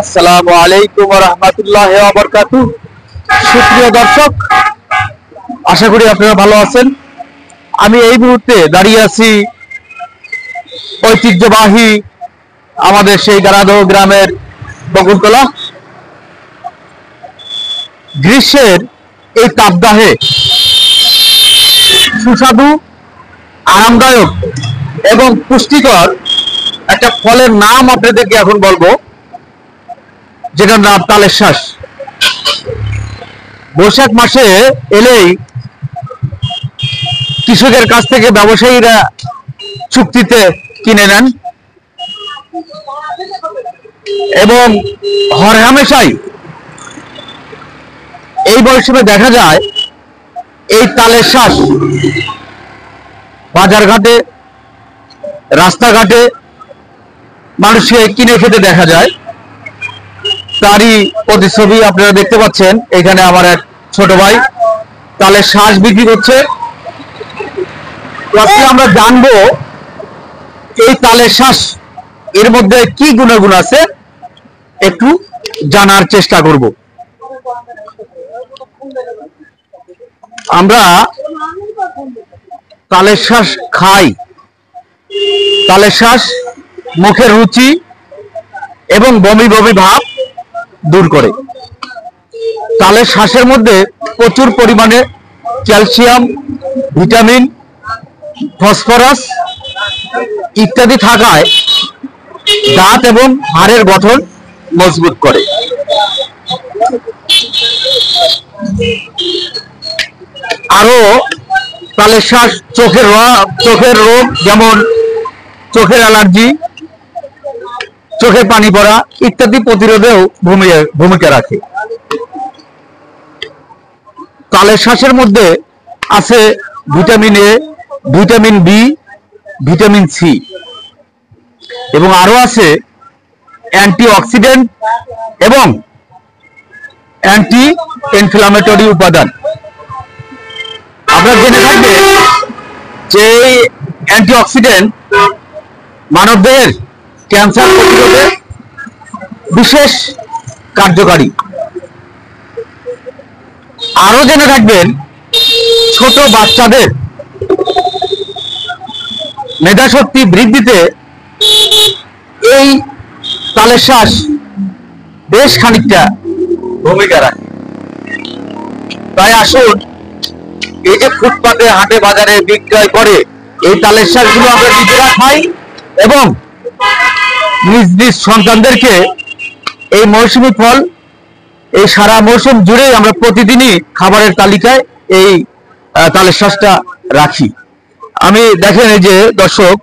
আসসালামু আলাইকুম ওয়া রাহমাতুল্লাহি ওয়া বারাকাতুহু। সুপ্রিয় দর্শক, আশা করি আপনারা ভালো আছেন। আমি এই মুহূর্তে দাঁড়িয়ে আছি ঐতিহ্যবাহী আমাদের সেই গারাদহ গ্রামের বকুলতলা। গ্রীষ্মের এই তাপদাহে সুস্বাদু, আরামদায়ক এবং পুষ্টিকর একটা ফলের নাম আপনাদেরকে এখন বলবো, যেটার নাম তালের শ্বাস। বৈশাখ মাসে এলেই কৃষকের কাছ থেকে ব্যবসায়ীরা চুক্তিতে কিনে নেন এবং হরহামেশাই এই মৌসুমে দেখা যায় এই তালের শ্বাস বাজারঘাটে, রাস্তাঘাটে মানুষকে কিনে খেতে দেখা যায়। তারই প্রতিছবি আপনারা দেখতে পাচ্ছেন। এখানে আমার এক ছোট ভাই তালের শ্বাস বিক্রি করছে। আজকে আমরা জানবো এই তালের শ্বাস এর মধ্যে কি গুণাগুণ আছে, একটু জানার চেষ্টা করব। আমরা তালের শ্বাস খাই। তালের শ্বাস মুখের রুচি এবং বমি বমি ভাব দূর করে। তালের শ্বাসের মধ্যে প্রচুর পরিমাণে ক্যালসিয়াম, ভিটামিন, ফসফরাস ইত্যাদি থাকায় দাঁত এবং হাড়ের গঠন মজবুত করে। আরো তালের শ্বাস চোখের রোগ যেমন চোখের অ্যালার্জি, চোখে পানি পড়া ইত্যাদি প্রতিরোধেও ভূমিকা রাখে। তালের শ্বাসের মধ্যে আছে vitamin A, vitamin B, vitamin C এবং আরো আছে অ্যান্টিঅক্সিডেন্ট এবং অ্যান্টি ইনফ্লামেটরি উপাদান। আপনারা জেনে থাকবেন যে অ্যান্টিঅক্সিডেন্ট মানবদেহের ক্যান্সার প্রতিরোধে বিশেষ কার্যকারী। আরো জেনে থাকবেন ছোট বাচ্চাদের মেধাশক্তি বৃদ্ধিতে এই তালের শ্বাস বেশ খানিকটা ভূমিকা রাখে। তাই আসুন, এই যে ফুটপাতে হাটে বাজারে বিক্রয় করে এই তালের শ্বাসগুলো আমরা নিজেরা খাই এবং নিজ নিজ সন্তানদেরকে এই মৌসুমী ফল এই সারা মৌসুম জুড়ে আমরা প্রতিদিনই খাবারের তালিকায় এই তালের শ্বাসটা রাখি। আমি দেখেন, এই যে দর্শক,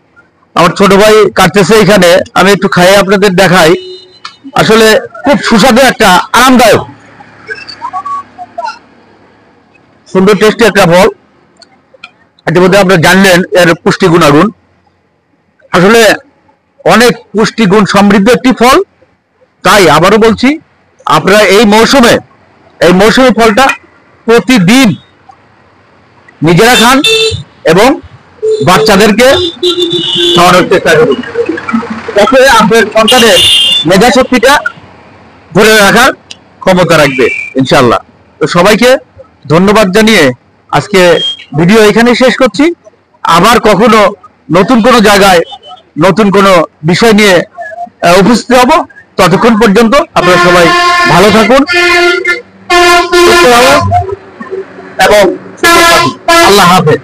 আমার ছোট ভাই কাটতেছে এখানে, আমি একটু খাই আপনাদের দেখাই। আসলে খুব সুস্বাদু, একটা আরামদায়ক, সুন্দর টেস্টি একটা ফল। ইতিমধ্যে আপনারা জানলেন এর পুষ্টি গুণাগুণ। আসলে অনেক পুষ্টিগুণ সমৃদ্ধ একটি ফল। তাই আবারও বলছি, আপনারা এই মৌসুমী ফলটা প্রতিদিন নিজেরা খান এবং বাচ্চাদেরকে খাওয়ানোর চেষ্টা করুন। তাতে আপনার সন্তানের মেধা শক্তিটা ধরে রাখার ক্ষমতা রাখবে ইনশাল্লাহ। তো সবাইকে ধন্যবাদ জানিয়ে আজকে ভিডিও এখানেই শেষ করছি। আবার কখনো নতুন কোনো জায়গায় নতুন কোনো বিষয় নিয়ে উপস্থিত হব। ততক্ষণ পর্যন্ত আপনারা সবাই ভালো থাকুন, সুস্থ থাকুন এবং আল্লাহ হাফেজ।